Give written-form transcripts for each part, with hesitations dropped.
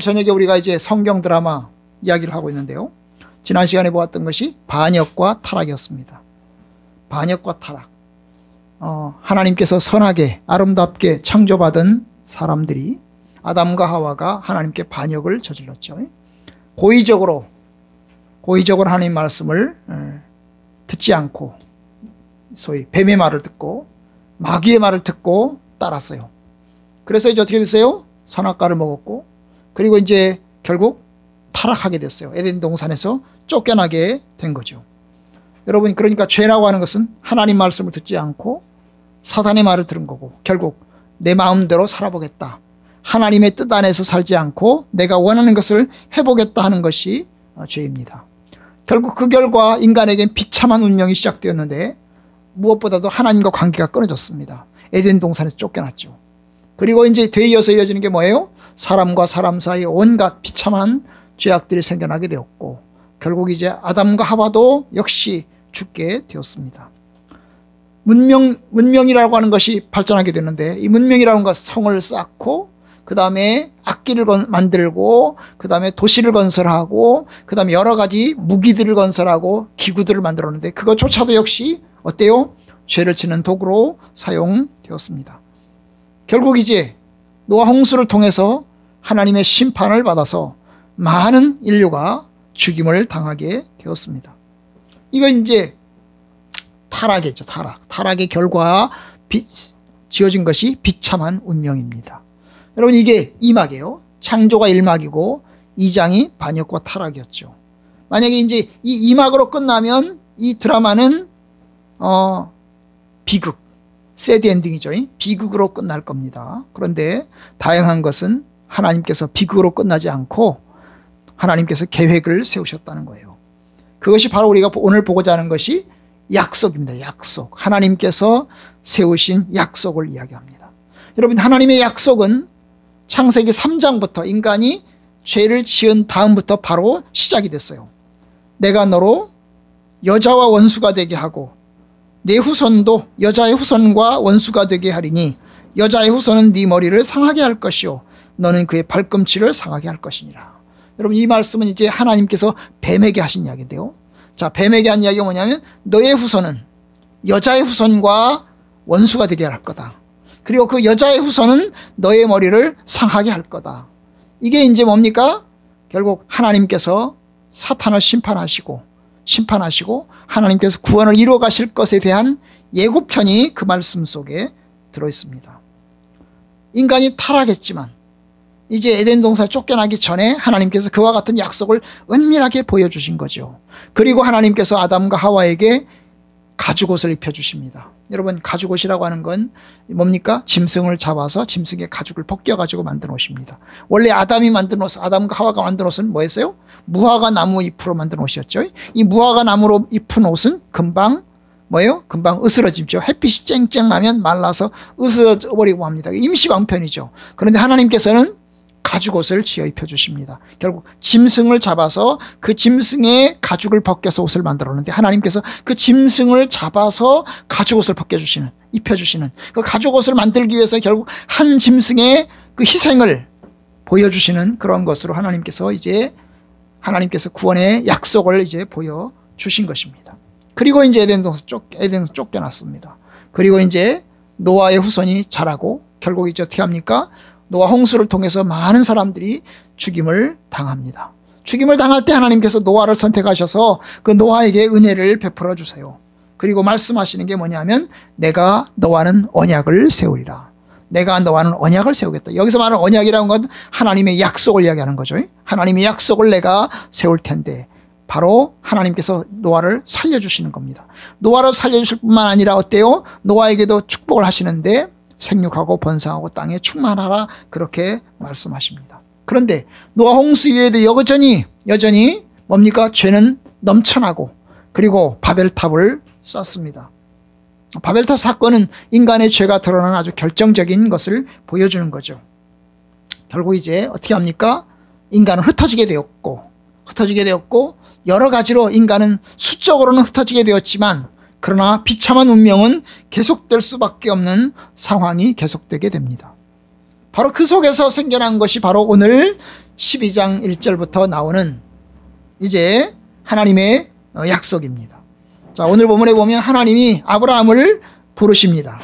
저녁에 우리가 이제 성경 드라마 이야기를 하고 있는데요. 지난 시간에 보았던 것이 반역과 타락이었습니다. 반역과 타락. 하나님께서 선하게 아름답게 창조받은 사람들이 아담과 하와가 하나님께 반역을 저질렀죠. 고의적으로 하나님 말씀을 듣지 않고 소위 뱀의 말을 듣고 마귀의 말을 듣고 따랐어요. 그래서 이제 어떻게 됐어요? 선악과를 먹었고, 그리고 이제 결국 타락하게 됐어요. 에덴 동산에서 쫓겨나게 된 거죠. 여러분, 그러니까 죄라고 하는 것은 하나님 말씀을 듣지 않고 사단의 말을 들은 거고, 결국 내 마음대로 살아보겠다, 하나님의 뜻 안에서 살지 않고 내가 원하는 것을 해보겠다 하는 것이 죄입니다. 결국 그 결과 인간에겐 비참한 운명이 시작되었는데, 무엇보다도 하나님과 관계가 끊어졌습니다. 에덴 동산에서 쫓겨났죠. 그리고 이제 되이어서 이어지는 게 뭐예요? 사람과 사람 사이에 온갖 비참한 죄악들이 생겨나게 되었고, 결국 이제 아담과 하와도 역시 죽게 되었습니다. 문명이라고 하는 것이 발전하게 되는데, 이 문명이라는 것, 성을 쌓고 그 다음에 악기를 만들고 그 다음에 도시를 건설하고 그 다음에 여러 가지 무기들을 건설하고 기구들을 만들었는데, 그것조차도 역시 어때요? 죄를 치는 도구로 사용되었습니다. 결국 이제 노아 홍수를 통해서 하나님의 심판을 받아서 많은 인류가 죽임을 당하게 되었습니다. 이거 이제 타락이죠. 타락의 결과 지어진 것이 비참한 운명입니다. 여러분, 이게 2막이에요. 창조가 1막이고 2장이 반역과 타락이었죠. 만약에 이제 이 2막으로 끝나면 이 드라마는 비극, 새드 엔딩이죠. 비극으로 끝날 겁니다. 그런데 다행한 것은 하나님께서 비극으로 끝나지 않고 하나님께서 계획을 세우셨다는 거예요. 그것이 바로 우리가 오늘 보고자 하는 것이 약속입니다. 약속. 하나님께서 세우신 약속을 이야기합니다. 여러분, 하나님의 약속은 창세기 3장부터 인간이 죄를 지은 다음부터 바로 시작이 됐어요. 내가 너로 여자와 원수가 되게 하고 내 후손도 여자의 후손과 원수가 되게 하리니 여자의 후손은 네 머리를 상하게 할 것이요 너는 그의 발꿈치를 상하게 할 것이니라. 여러분, 이 말씀은 이제 하나님께서 뱀에게 하신 이야기인데요. 자, 뱀에게 한 이야기가 뭐냐면 너의 후손은 여자의 후손과 원수가 되게 할 거다. 그리고 그 여자의 후손은 너의 머리를 상하게 할 거다. 이게 이제 뭡니까? 결국 하나님께서 사탄을 심판하시고 하나님께서 구원을 이루어 가실 것에 대한 예고편이 그 말씀 속에 들어있습니다. 인간이 타락했지만 이제 에덴 동산에 쫓겨나기 전에 하나님께서 그와 같은 약속을 은밀하게 보여주신 거죠. 그리고 하나님께서 아담과 하와에게 가죽옷을 입혀주십니다. 여러분, 가죽옷이라고 하는 건 뭡니까? 짐승을 잡아서 짐승의 가죽을 벗겨가지고 만든 옷입니다. 원래 아담과 하와가 만든 옷은 뭐였어요? 무화과 나무 잎으로 만든 옷이었죠. 이 무화과 나무로 입은 옷은 금방 뭐예요? 금방 으스러지죠. 햇빛이 쨍쨍하면 말라서 으스러져버리고 합니다. 임시방편이죠. 그런데 하나님께서는 가죽옷을 지어 입혀주십니다. 결국 짐승을 잡아서 그 짐승의 가죽을 벗겨서 옷을 만들었는데, 하나님께서 그 짐승을 잡아서 가죽옷을 입혀주시는 그 가죽옷을 만들기 위해서 결국 한 짐승의 그 희생을 보여주시는 그런 것으로 하나님께서 구원의 약속을 이제 보여주신 것입니다. 그리고 이제 에덴에서 쫓겨났습니다. 그리고 이제 노아의 후손이 자라고 결국 이제 어떻게 합니까? 노아 홍수를 통해서 많은 사람들이 죽임을 당합니다. 죽임을 당할 때 하나님께서 노아를 선택하셔서 그 노아에게 은혜를 베풀어 주세요. 그리고 말씀하시는 게 뭐냐면 내가 너와는 언약을 세우리라. 내가 너와는 언약을 세우겠다. 여기서 말하는 언약이라는 건 하나님의 약속을 이야기하는 거죠. 하나님의 약속을 내가 세울 텐데, 바로 하나님께서 노아를 살려주시는 겁니다. 노아를 살려주실 뿐만 아니라 어때요? 노아에게도 축복을 하시는데 생육하고 번성하고 땅에 충만하라, 그렇게 말씀하십니다. 그런데 노아 홍수 이후에도 여전히 뭡니까? 죄는 넘쳐나고, 그리고 바벨탑을 쌓습니다. 바벨탑 사건은 인간의 죄가 드러난 아주 결정적인 것을 보여주는 거죠. 결국 이제 어떻게 합니까? 인간은 흩어지게 되었고 여러 가지로 인간은 수적으로는 흩어지게 되었지만, 그러나 비참한 운명은 계속될 수밖에 없는 상황이 계속되게 됩니다. 바로 그 속에서 생겨난 것이 바로 오늘 12장 1절부터 나오는 이제 하나님의 약속입니다. 자, 오늘 본문에 보면 하나님이 아브라함을 부르십니다.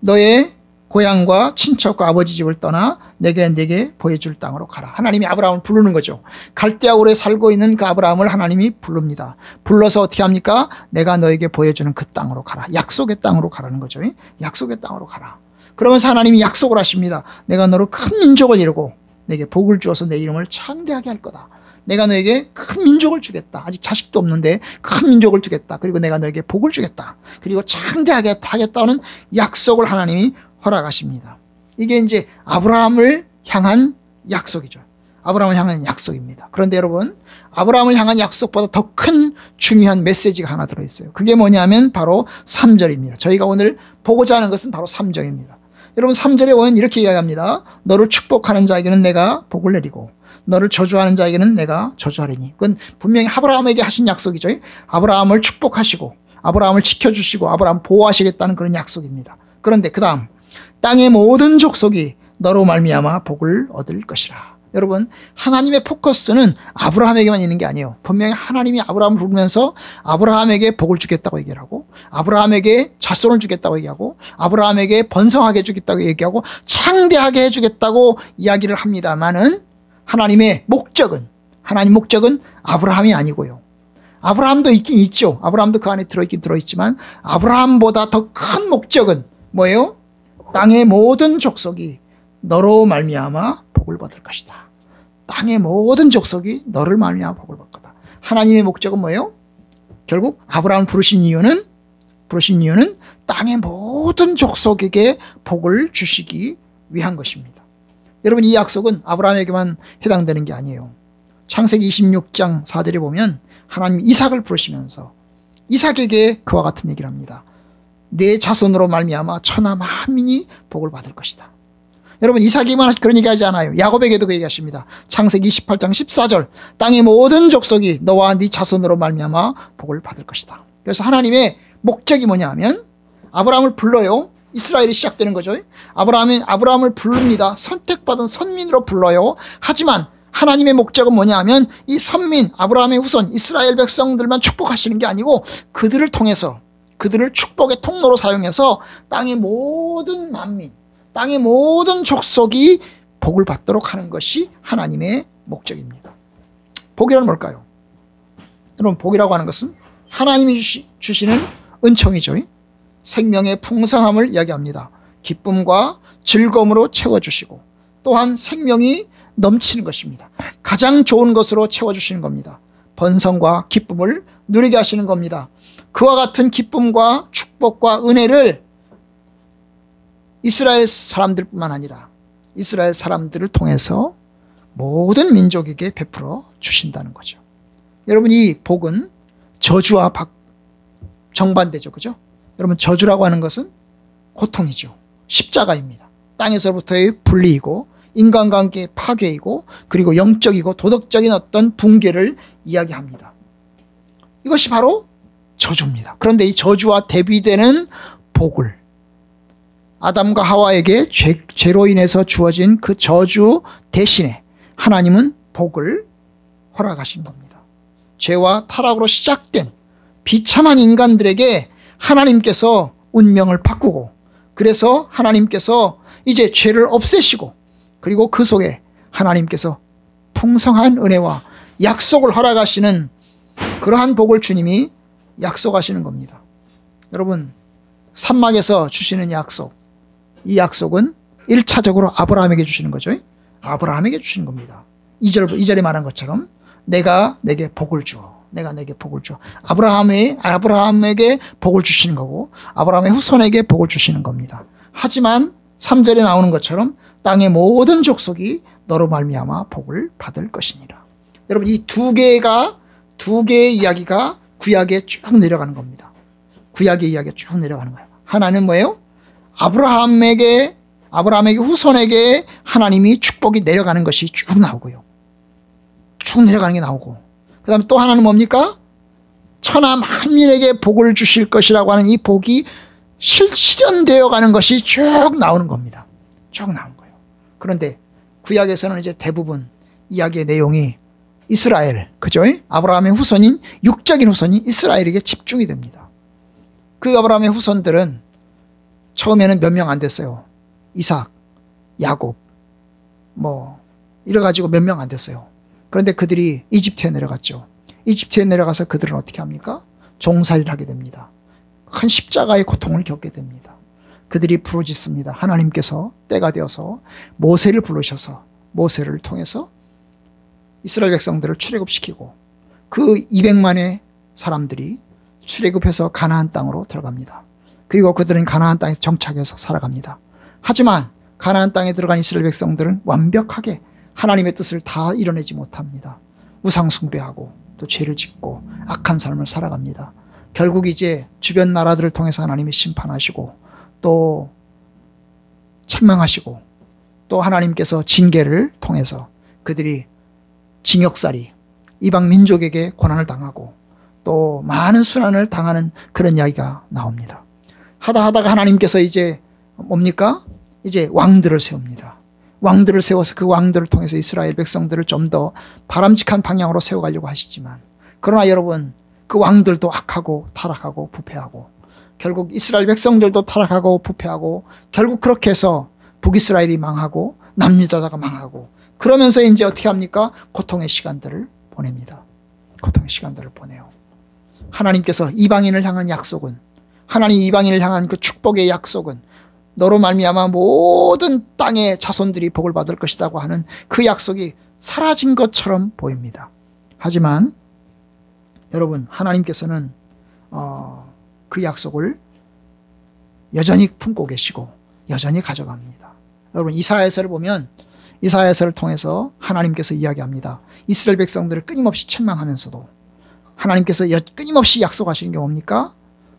너의 고향과 친척과 아버지 집을 떠나 내게 보여줄 땅으로 가라. 하나님이 아브라함을 부르는 거죠. 갈대아 우르에 살고 있는 그 아브라함을 하나님이 부릅니다. 불러서 어떻게 합니까? 내가 너에게 보여주는 그 땅으로 가라. 약속의 땅으로 가라는 거죠. 약속의 땅으로 가라. 그러면서 하나님이 약속을 하십니다. 내가 너로 큰 민족을 이루고 내게 복을 주어서 내 이름을 창대하게 할 거다. 내가 너에게 큰 민족을 주겠다. 아직 자식도 없는데 큰 민족을 주겠다. 그리고 내가 너에게 복을 주겠다. 그리고 창대하게 하겠다는 약속을 하나님이 허락하십니다. 이게 이제 아브라함을 향한 약속이죠. 아브라함을 향한 약속입니다. 그런데 여러분, 아브라함을 향한 약속보다 더 큰 중요한 메시지가 하나 들어있어요. 그게 뭐냐면 바로 3절입니다. 저희가 오늘 보고자 하는 것은 바로 3절입니다. 여러분, 3절에 보면 이렇게 이야기합니다. 너를 축복하는 자에게는 내가 복을 내리고 너를 저주하는 자에게는 내가 저주하리니. 그건 분명히 아브라함에게 하신 약속이죠. 아브라함을 축복하시고 아브라함을 지켜주시고 아브라함 보호하시겠다는 그런 약속입니다. 그런데 그 다음, 땅의 모든 족속이 너로 말미암아 복을 얻을 것이라. 여러분, 하나님의 포커스는 아브라함에게만 있는 게 아니에요. 분명히 하나님이 아브라함을 부르면서 아브라함에게 복을 주겠다고 얘기하고 아브라함에게 자손을 주겠다고 얘기하고 아브라함에게 번성하게 해주겠다고 얘기하고 창대하게 해주겠다고 이야기를 합니다만은 하나님 목적은 아브라함이 아니고요. 아브라함도 있긴 있죠. 아브라함도 그 안에 들어있긴 들어있지만 아브라함보다 더 큰 목적은 뭐예요? 땅의 모든 족속이 너로 말미암아 복을 받을 것이다. 땅의 모든 족속이 너를 말미암아 복을 받을 거다. 하나님의 목적은 뭐예요? 결국 아브라함을 부르신 이유는 땅의 모든 족속에게 복을 주시기 위한 것입니다. 여러분, 이 약속은 아브라함에게만 해당되는 게 아니에요. 창세기 26장 4절에 보면 하나님 이삭을 부르시면서 이삭에게 그와 같은 얘기를 합니다. 내 자손으로 말미암아 천하 만민이 복을 받을 것이다. 여러분, 이삭에게만 그런 얘기하지 않아요. 야곱에게도 그 얘기하십니다. 창세기 28장 14절 땅의 모든 족속이 너와 네 자손으로 말미암아 복을 받을 것이다. 그래서 하나님의 목적이 뭐냐 하면 아브라함을 불러요. 이스라엘이 시작되는 거죠. 아브라함을 부릅니다. 선택받은 선민으로 불러요. 하지만 하나님의 목적은 뭐냐 하면 이 선민, 아브라함의 후손, 이스라엘 백성들만 축복하시는 게 아니고 그들을 통해서 그들을 축복의 통로로 사용해서 땅의 모든 만민, 땅의 모든 족속이 복을 받도록 하는 것이 하나님의 목적입니다. 복이란 뭘까요? 여러분, 복이라고 하는 것은 하나님이 주시는 은총이죠. 생명의 풍성함을 이야기합니다. 기쁨과 즐거움으로 채워주시고 또한 생명이 넘치는 것입니다. 가장 좋은 것으로 채워주시는 겁니다. 번성과 기쁨을 누리게 하시는 겁니다. 그와 같은 기쁨과 축복과 은혜를 이스라엘 사람들뿐만 아니라 이스라엘 사람들을 통해서 모든 민족에게 베풀어 주신다는 거죠. 여러분, 이 복은 저주와 정반대죠. 그죠? 여러분, 저주라고 하는 것은 고통이죠. 십자가입니다. 땅에서부터의 분리이고 인간관계의 파괴이고 그리고 영적이고 도덕적인 어떤 붕괴를 이야기합니다. 이것이 바로 저주입니다. 그런데 이 저주와 대비되는 복을 아담과 하와에게 죄로 인해서 주어진 그 저주 대신에 하나님은 복을 허락하신 겁니다. 죄와 타락으로 시작된 비참한 인간들에게 하나님께서 운명을 바꾸고 그래서 하나님께서 이제 죄를 없애시고 그리고 그 속에 하나님께서 풍성한 은혜와 약속을 허락하시는 그러한 복을 주님이 약속하시는 겁니다. 여러분, 산막에서 주시는 약속, 이 약속은 1차적으로 아브라함에게 주시는 거죠. 아브라함에게 주시는 겁니다. 2절에 말한 것처럼 내가 내게 복을 주어. 내가 내게 복을 줘. 아브라함에게 복을 주시는 거고 아브라함의 후손에게 복을 주시는 겁니다. 하지만 3절에 나오는 것처럼 땅의 모든 족속이 너로 말미암아 복을 받을 것이니라. 여러분, 이 두 개의 이야기가 구약에 쭉 내려가는 겁니다. 구약의 이야기가 쭉 내려가는 거예요. 하나는 뭐예요? 아브라함에게 후손에게 하나님이 축복이 내려가는 것이 쭉 나오고요. 쭉 내려가는 게 나오고 그 다음에 또 하나는 뭡니까? 천하 만민에게 복을 주실 것이라고 하는 이 복이 실현되어 가는 것이 쭉 나오는 겁니다. 쭉 나오는 거예요. 그런데 구약에서는 이제 대부분 이야기의 내용이 이스라엘, 그죠? 아브라함의 후손인 육적인 후손인 이스라엘에게 집중이 됩니다. 그 아브라함의 후손들은 처음에는 몇 명 안 됐어요. 이삭, 야곱, 이래가지고 몇 명 안 됐어요. 그런데 그들이 이집트에 내려갔죠. 이집트에 내려가서 그들은 어떻게 합니까? 종살이를 하게 됩니다. 큰 십자가의 고통을 겪게 됩니다. 그들이 부르짖습니다. 하나님께서 때가 되어서 모세를 부르셔서 모세를 통해서 이스라엘 백성들을 출애굽시키고 그 200만의 사람들이 출애굽해서 가나안 땅으로 들어갑니다. 그리고 그들은 가나안 땅에서 정착해서 살아갑니다. 하지만 가나안 땅에 들어간 이스라엘 백성들은 완벽하게 하나님의 뜻을 다 이뤄내지 못합니다. 우상 숭배하고 또 죄를 짓고 악한 삶을 살아갑니다. 결국 이제 주변 나라들을 통해서 하나님이 심판하시고 또 책망하시고 또 하나님께서 징계를 통해서 그들이 징역살이, 이방 민족에게 고난을 당하고 또 많은 순환을 당하는 그런 이야기가 나옵니다. 하다가 하나님께서 이제 뭡니까? 이제 왕들을 세웁니다. 왕들을 세워서 그 왕들을 통해서 이스라엘 백성들을 좀 더 바람직한 방향으로 세워가려고 하시지만, 그러나 여러분, 그 왕들도 악하고 타락하고 부패하고 결국 이스라엘 백성들도 타락하고 부패하고 결국 그렇게 해서 북이스라엘이 망하고 남유다가 망하고, 그러면서 이제 어떻게 합니까? 고통의 시간들을 보냅니다. 고통의 시간들을 보내요. 하나님께서 이방인을 향한 약속은, 하나님 이방인을 향한 그 축복의 약속은 너로 말미암아 모든 땅의 자손들이 복을 받을 것이라고 하는 그 약속이 사라진 것처럼 보입니다. 하지만 여러분, 하나님께서는 그 약속을 여전히 품고 계시고 여전히 가져갑니다. 여러분, 이사야서를 보면 이사야서를 통해서 하나님께서 이야기합니다. 이스라엘 백성들을 끊임없이 책망하면서도 하나님께서 끊임없이 약속하시는 게 뭡니까?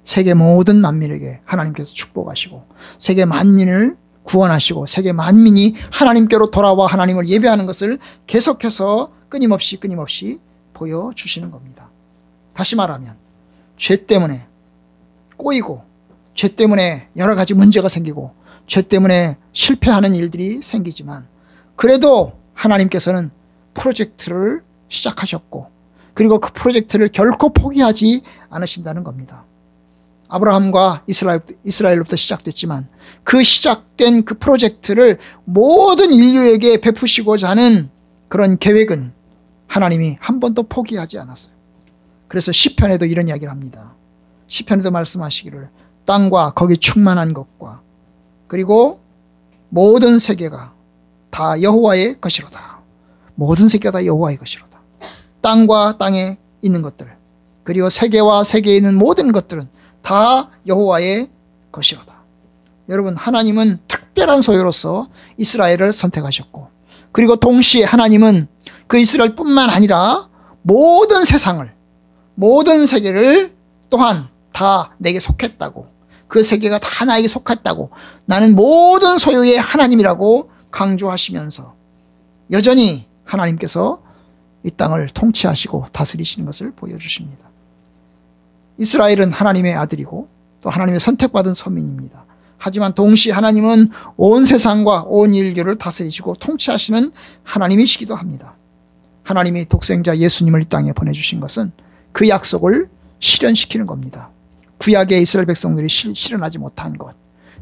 세계 모든 만민에게 하나님께서 축복하시고 세계 만민을 구원하시고 세계 만민이 하나님께로 돌아와 하나님을 예배하는 것을 계속해서 끊임없이 보여주시는 겁니다. 다시 말하면 죄 때문에 꼬이고 죄 때문에 여러 가지 문제가 생기고 죄 때문에 실패하는 일들이 생기지만 그래도 하나님께서는 프로젝트를 시작하셨고 그리고 그 프로젝트를 결코 포기하지 않으신다는 겁니다. 아브라함과 이스라엘로부터 시작됐지만 그 시작된 그 프로젝트를 모든 인류에게 베푸시고자 하는 그런 계획은 하나님이 한 번도 포기하지 않았어요. 그래서 시편에도 이런 이야기를 합니다. 시편에도 말씀하시기를 땅과 거기 충만한 것과 그리고 모든 세계가 다 여호와의 것이로다. 모든 세계가 다 여호와의 것이로다. 땅과 땅에 있는 것들 그리고 세계와 세계에 있는 모든 것들은 다 여호와의 것이로다. 여러분, 하나님은 특별한 소유로서 이스라엘을 선택하셨고 그리고 동시에 하나님은 그 이스라엘뿐만 아니라 모든 세상을 모든 세계를 또한 다 내게 속했다고, 그 세계가 다 나에게 속했다고, 나는 모든 소유의 하나님이라고 강조하시면서 여전히 하나님께서 이 땅을 통치하시고 다스리시는 것을 보여주십니다. 이스라엘은 하나님의 아들이고 또 하나님의 선택받은 서민입니다. 하지만 동시에 하나님은 온 세상과 온 인류를 다스리시고 통치하시는 하나님이시기도 합니다. 하나님이 독생자 예수님을 이 땅에 보내주신 것은 그 약속을 실현시키는 겁니다. 구약의 이스라엘 백성들이 실현하지 못한 것,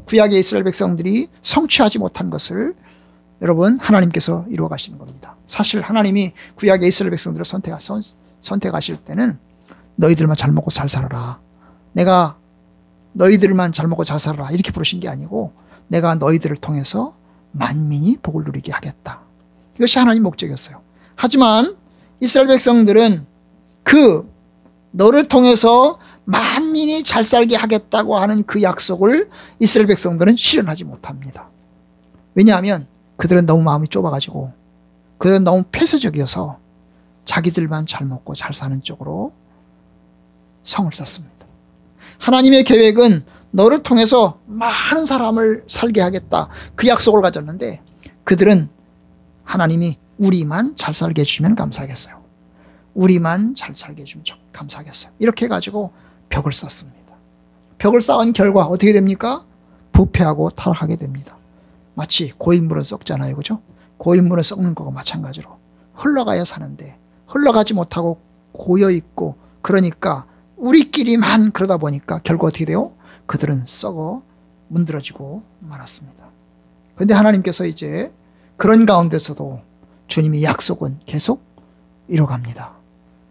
구약의 이스라엘 백성들이 성취하지 못한 것을 여러분, 하나님께서 이루어 가시는 겁니다. 사실 하나님이 구약의 이스라엘 백성들을 선택하실 때는 너희들만 잘 먹고 잘 살아라, 내가 너희들만 잘 먹고 잘 살아라 이렇게 부르신 게 아니고 내가 너희들을 통해서 만민이 복을 누리게 하겠다. 이것이 하나님 목적이었어요. 하지만 이스라엘 백성들은 그 너를 통해서 만민이 잘 살게 하겠다고 하는 그 약속을 이스라엘 백성들은 실현하지 못합니다. 왜냐하면 그들은 너무 마음이 좁아가지고 그들은 너무 폐쇄적이어서 자기들만 잘 먹고 잘 사는 쪽으로 성을 쌓습니다. 하나님의 계획은 너를 통해서 많은 사람을 살게 하겠다, 그 약속을 가졌는데 그들은 하나님이 우리만 잘 살게 해주시면 감사하겠어요, 우리만 잘 살게 해주면 감사하겠어요, 이렇게 해가지고 벽을 쌓습니다. 벽을 쌓은 결과 어떻게 됩니까? 부패하고 타락하게 됩니다. 마치 고인물은 썩잖아요, 그죠? 고인물은 썩는 거고 마찬가지로 흘러가야 사는데 흘러가지 못하고 고여있고, 그러니까 우리끼리만 그러다 보니까 결국 어떻게 돼요? 그들은 썩어 문드러지고 말았습니다. 그런데 하나님께서 이제 그런 가운데서도 주님이 약속은 계속 이뤄갑니다.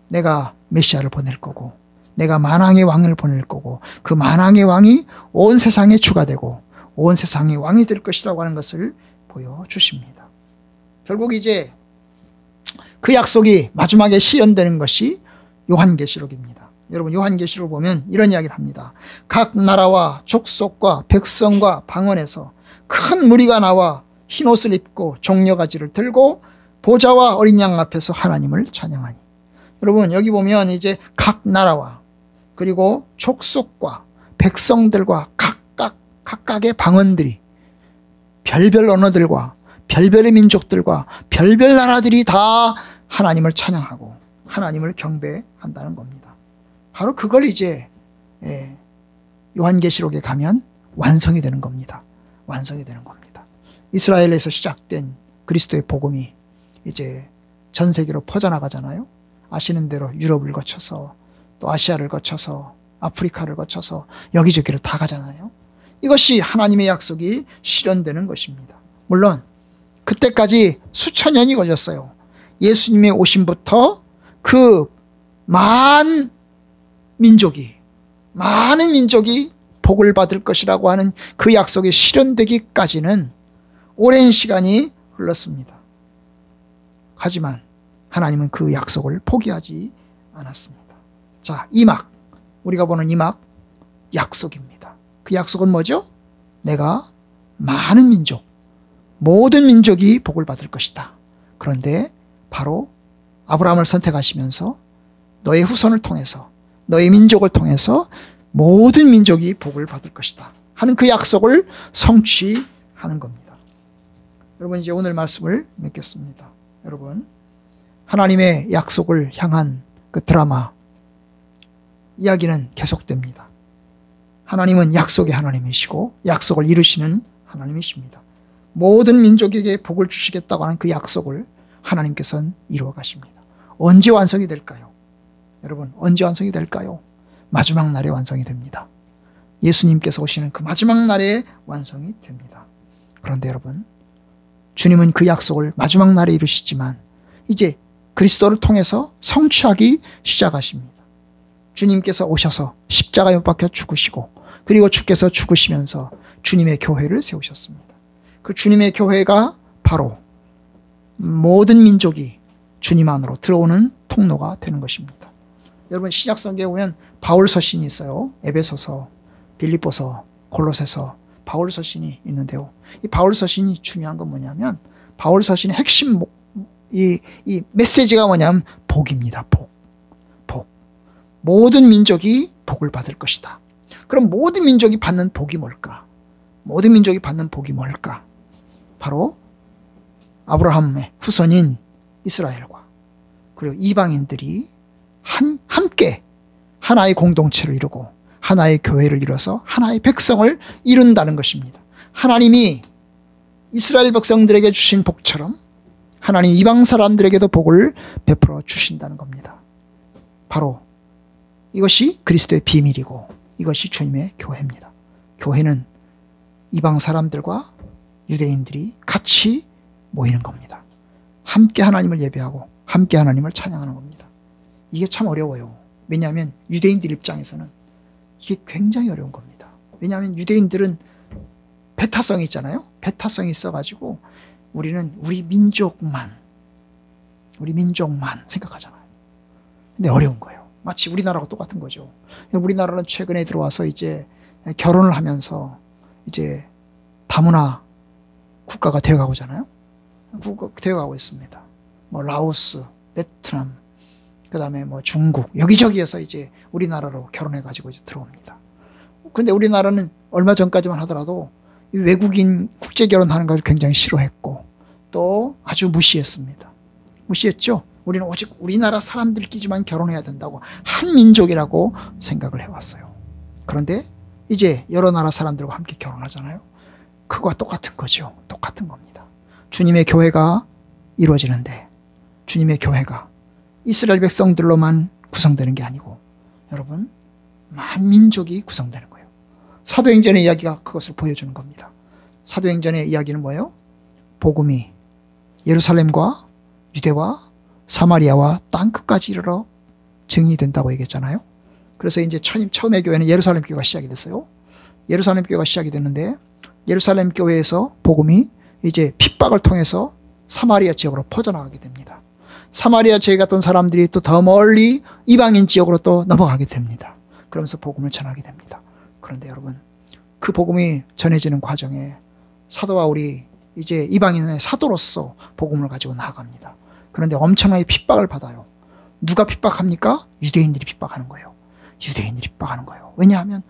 내가 메시아를 보낼 거고, 내가 만왕의 왕을 보낼 거고, 그 만왕의 왕이 온 세상의 주가 되고 온 세상의 왕이 될 것이라고 하는 것을 보여주십니다. 결국 이제 그 약속이 마지막에 실현되는 것이 요한계시록입니다. 여러분, 요한계시록을 보면 이런 이야기를 합니다. 각 나라와 족속과 백성과 방언에서 큰 무리가 나와 흰옷을 입고 종려가지를 들고 보좌와 어린 양 앞에서 하나님을 찬양하니. 여러분, 여기 보면 이제 각 나라와 그리고 족속과 백성들과 각각의 방언들이, 별별 언어들과 별별의 민족들과 별별 나라들이 다 하나님을 찬양하고 하나님을 경배한다는 겁니다. 바로 그걸 이제 요한계시록에 가면 완성이 되는 겁니다. 완성이 되는 겁니다. 이스라엘에서 시작된 그리스도의 복음이 이제 전 세계로 퍼져나가잖아요. 아시는 대로 유럽을 거쳐서 또 아시아를 거쳐서 아프리카를 거쳐서 여기저기를 다 가잖아요. 이것이 하나님의 약속이 실현되는 것입니다. 물론 그때까지 수천 년이 걸렸어요. 예수님의 오심부터 그 많은 민족이 복을 받을 것이라고 하는 그 약속이 실현되기까지는 오랜 시간이 흘렀습니다. 하지만 하나님은 그 약속을 포기하지 않았습니다. 자, 우리가 보는 약속입니다. 그 약속은 뭐죠? 내가 많은 민족, 모든 민족이 복을 받을 것이다. 그런데 바로 아브라함을 선택하시면서 너의 후손을 통해서, 너의 민족을 통해서 모든 민족이 복을 받을 것이다 하는 그 약속을 성취하는 겁니다. 여러분, 이제 오늘 말씀을 맺겠습니다. 여러분, 하나님의 약속을 향한 그 드라마 이야기는 계속됩니다. 하나님은 약속의 하나님이시고 약속을 이루시는 하나님이십니다. 모든 민족에게 복을 주시겠다고 하는 그 약속을 하나님께서는 이루어 가십니다. 언제 완성이 될까요? 여러분, 언제 완성이 될까요? 마지막 날에 완성이 됩니다. 예수님께서 오시는 그 마지막 날에 완성이 됩니다. 그런데 여러분, 주님은 그 약속을 마지막 날에 이루시지만 이제 그리스도를 통해서 성취하기 시작하십니다. 주님께서 오셔서 십자가에 못 박혀 죽으시고, 그리고 주께서 죽으시면서 주님의 교회를 세우셨습니다. 그 주님의 교회가 바로 모든 민족이 주님 안으로 들어오는 통로가 되는 것입니다. 여러분, 신약성경에 보면 바울 서신이 있어요. 에베소서, 빌립보서, 골로새서, 바울 서신이 있는데요. 이 바울 서신이 중요한 건 뭐냐면, 바울 서신의 핵심 이 메시지가 뭐냐면 복입니다. 복. 모든 민족이 복을 받을 것이다. 그럼 모든 민족이 받는 복이 뭘까? 모든 민족이 받는 복이 뭘까? 바로 아브라함의 후손인 이스라엘과 그리고 이방인들이 함께 하나의 공동체를 이루고 하나의 교회를 이뤄서 하나의 백성을 이룬다는 것입니다. 하나님이 이스라엘 백성들에게 주신 복처럼 하나님 이방 사람들에게도 복을 베풀어 주신다는 겁니다. 바로 이것이 그리스도의 비밀이고 이것이 주님의 교회입니다. 교회는 이방 사람들과 유대인들이 같이 모이는 겁니다. 함께 하나님을 예배하고 함께 하나님을 찬양하는 겁니다. 이게 참 어려워요. 왜냐하면 유대인들 입장에서는 이게 굉장히 어려운 겁니다. 왜냐하면 유대인들은 배타성이 있잖아요. 배타성이 있어가지고 우리는 우리 민족만 생각하잖아요. 근데 어려운 거예요. 마치 우리나라하고 똑같은 거죠. 우리나라는 최근에 들어와서 이제 결혼을 하면서 이제 다문화 국가가 되어가고 있잖아요. 되어가고 있습니다. 뭐 라오스, 베트남, 그 다음에 뭐 중국, 여기저기에서 이제 우리나라로 결혼해가지고 이제 들어옵니다. 근데 우리나라는 얼마 전까지만 하더라도 외국인 국제 결혼하는 걸 굉장히 싫어했고 또 아주 무시했습니다. 무시했죠. 우리는 오직 우리나라 사람들끼리만 결혼해야 된다고 한 민족이라고 생각을 해왔어요. 그런데 이제 여러 나라 사람들과 함께 결혼하잖아요. 그거와 똑같은 거죠. 똑같은 겁니다. 주님의 교회가 이루어지는데 주님의 교회가 이스라엘 백성들로만 구성되는 게 아니고 여러분 만민족이 구성되는 거예요. 사도행전의 이야기가 그것을 보여주는 겁니다. 사도행전의 이야기는 뭐예요? 복음이 예루살렘과 유대와 사마리아와 땅끝까지 이르러 증이된다고 얘기했잖아요. 그래서 이제 처음의 교회는 예루살렘 교회가 시작이 됐어요. 예루살렘 교회가 시작이 됐는데 예루살렘 교회에서 복음이 이제 핍박을 통해서 사마리아 지역으로 퍼져나가게 됩니다. 사마리아 지역에 갔던 사람들이 또 더 멀리 이방인 지역으로 또 넘어가게 됩니다. 그러면서 복음을 전하게 됩니다. 그런데 여러분 그 복음이 전해지는 과정에 사도 바울이 이제 이방인의 사도로서 복음을 가지고 나아갑니다. 그런데 엄청나게 핍박을 받아요. 누가 핍박합니까? 유대인들이 핍박하는 거예요. 유대인들이 핍박하는 거예요. 왜냐하면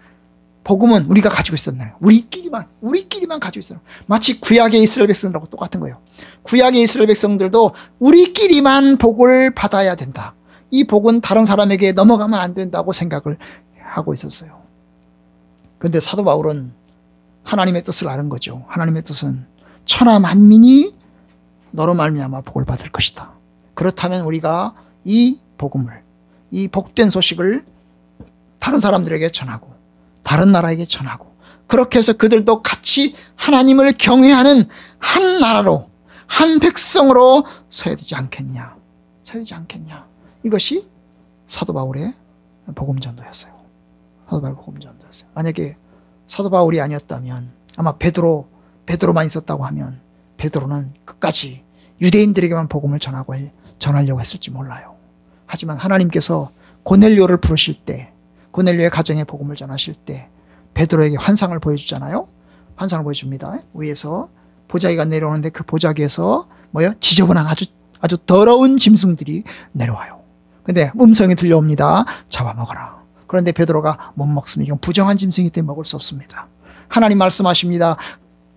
복음은 우리가 가지고 있었나요? 우리끼리만 가지고 있어요. 마치 구약의 이스라엘 백성들하고 똑같은 거예요. 구약의 이스라엘 백성들도 우리끼리만 복을 받아야 된다. 이 복은 다른 사람에게 넘어가면 안 된다고 생각을 하고 있었어요. 그런데 사도 바울은 하나님의 뜻을 아는 거죠. 하나님의 뜻은 천하 만민이 너로 말미암아 복을 받을 것이다. 그렇다면 우리가 이 복음을, 이 복된 소식을 다른 사람들에게 전하고 다른 나라에게 전하고 그렇게 해서 그들도 같이 하나님을 경외하는 한 나라로 한 백성으로 서야 되지 않겠냐. 서야 되지 않겠냐. 이것이 사도 바울의 복음 전도였어요. 사도 바울 복음 전도였어요. 만약에 사도 바울이 아니었다면 아마 베드로만 있었다고 하면 베드로는 끝까지 유대인들에게만 복음을 전하려고 했을지 몰라요. 하지만 하나님께서 고넬료를 부르실 때 고넬료의 가정에 복음을 전하실 때 베드로에게 환상을 보여주잖아요. 환상을 보여줍니다. 위에서 보자기가 내려오는데 그 보자기에서 지저분한 아주 더러운 짐승들이 내려와요. 근데 음성이 들려옵니다. 잡아먹어라. 그런데 베드로가 못 먹습니다. 이건 부정한 짐승이기 때문에 먹을 수 없습니다. 하나님 말씀하십니다.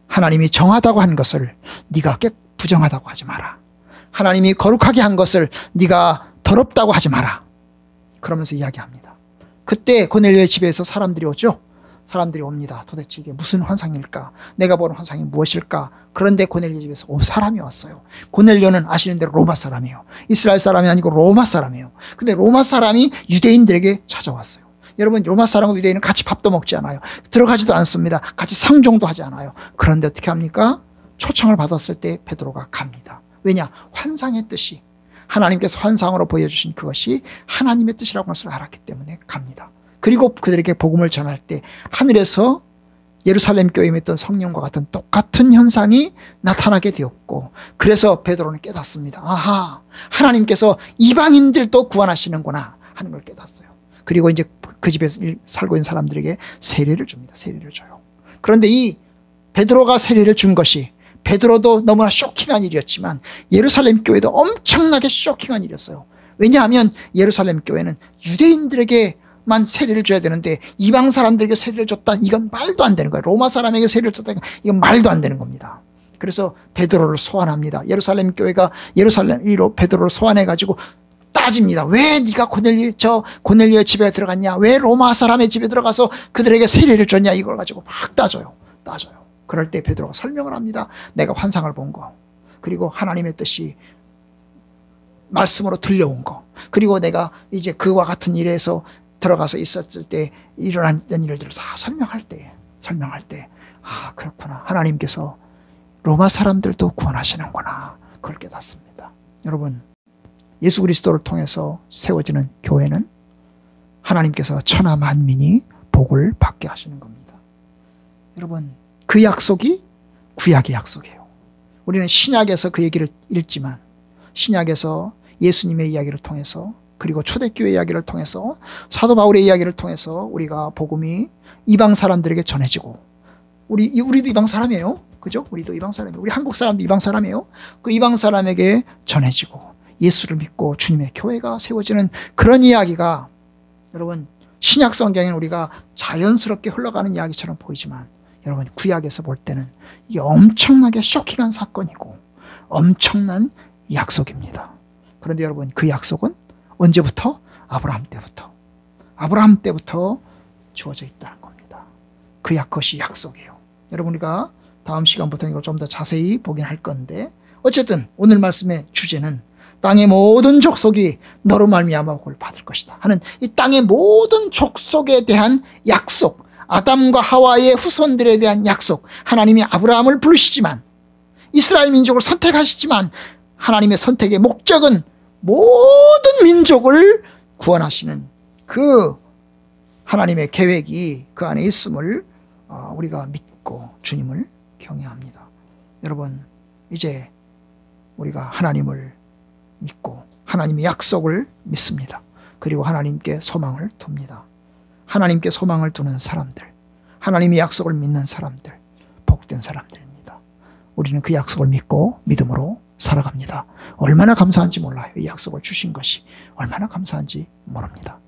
하나님이 정하다고 한 것을 네가 부정하다고 하지 마라. 하나님이 거룩하게 한 것을 네가 더럽다고 하지 마라. 그러면서 이야기합니다. 그때 고넬료의 집에서 사람들이 오죠. 사람들이 옵니다. 도대체 이게 무슨 환상일까? 내가 보는 환상이 무엇일까? 그런데 고넬료 집에서 사람이 왔어요. 고넬료는 아시는 대로 로마 사람이에요. 이스라엘 사람이 아니고 로마 사람이에요. 근데 로마 사람이 유대인들에게 찾아왔어요. 여러분 로마 사람과 유대인은 같이 밥도 먹지 않아요. 들어가지도 않습니다. 같이 상종도 하지 않아요. 그런데 어떻게 합니까? 초청을 받았을 때 베드로가 갑니다. 왜냐? 환상의 뜻이 하나님께서 환상으로 보여주신 그것이 하나님의 뜻이라고 하는 것을 알았기 때문에 갑니다. 그리고 그들에게 복음을 전할 때 하늘에서 예루살렘 교회에 있던 성령과 같은 똑같은 현상이 나타나게 되었고 그래서 베드로는 깨닫습니다. 아하, 하나님께서 이방인들도 구원하시는구나 하는 걸 깨닫어요. 그리고 이제 그 집에서 살고 있는 사람들에게 세례를 줍니다. 세례를 줘요. 그런데 이 베드로가 세례를 준 것이 베드로도 너무나 쇼킹한 일이었지만 예루살렘 교회도 엄청나게 쇼킹한 일이었어요. 왜냐하면 예루살렘 교회는 유대인들에게만 세례를 줘야 되는데 이방 사람들에게 세례를 줬다. 이건 말도 안 되는 거예요. 로마 사람에게 세례를 줬다. 이건 말도 안 되는 겁니다. 그래서 베드로를 소환합니다. 예루살렘 교회가 예루살렘으로 베드로를 소환해가지고 따집니다. 왜 네가 고넬료의 집에 들어갔냐? 왜 로마 사람의 집에 들어가서 그들에게 세례를 줬냐? 이걸 가지고 막 따져요. 그럴 때 베드로가 설명을 합니다. 내가 환상을 본 거, 그리고 하나님의 뜻이 말씀으로 들려온 거, 그리고 내가 이제 그와 같은 일에서 들어가서 있었을 때 일어난 일들을 다 설명할 때 아, 그렇구나. 하나님께서 로마 사람들도 구원하시는구나. 그걸 깨닫습니다. 여러분, 예수 그리스도를 통해서 세워지는 교회는 하나님께서 천하 만민이 복을 받게 하시는 겁니다. 여러분, 그 약속이 구약의 약속이에요. 우리는 신약에서 그 얘기를 읽지만 신약에서 예수님의 이야기를 통해서 그리고 초대교회 이야기를 통해서 사도 바울의 이야기를 통해서 우리가 복음이 이방 사람들에게 전해지고 우리도 이방 사람이에요. 그죠? 우리도 이방 사람이에요. 우리 한국 사람도 이방 사람이에요. 그 이방 사람에게 전해지고 예수를 믿고 주님의 교회가 세워지는 그런 이야기가 여러분 신약 성경에는 우리가 자연스럽게 흘러가는 이야기처럼 보이지만 여러분 구약에서 볼 때는 이게 엄청나게 쇼킹한 사건이고 엄청난 약속입니다. 그런데 여러분 그 약속은 언제부터? 아브라함 때부터 주어져 있다는 겁니다. 그것이 약속이에요. 여러분 우리가 다음 시간부터 이걸 좀 더 자세히 보긴 할 건데 어쨌든 오늘 말씀의 주제는 땅의 모든 족속이 너로 말미암아 복을 받을 것이다 하는 이 땅의 모든 족속에 대한 약속, 아담과 하와의 후손들에 대한 약속, 하나님이 아브라함을 부르시지만 이스라엘 민족을 선택하시지만 하나님의 선택의 목적은 모든 민족을 구원하시는 그 하나님의 계획이 그 안에 있음을 우리가 믿고 주님을 경외합니다. 여러분, 이제 우리가 하나님을 믿고 하나님의 약속을 믿습니다. 그리고 하나님께 소망을 둡니다. 하나님께 소망을 두는 사람들, 하나님의 약속을 믿는 사람들, 복된 사람들입니다. 우리는 그 약속을 믿고 믿음으로 살아갑니다. 얼마나 감사한지 몰라요. 이 약속을 주신 것이 얼마나 감사한지 모릅니다.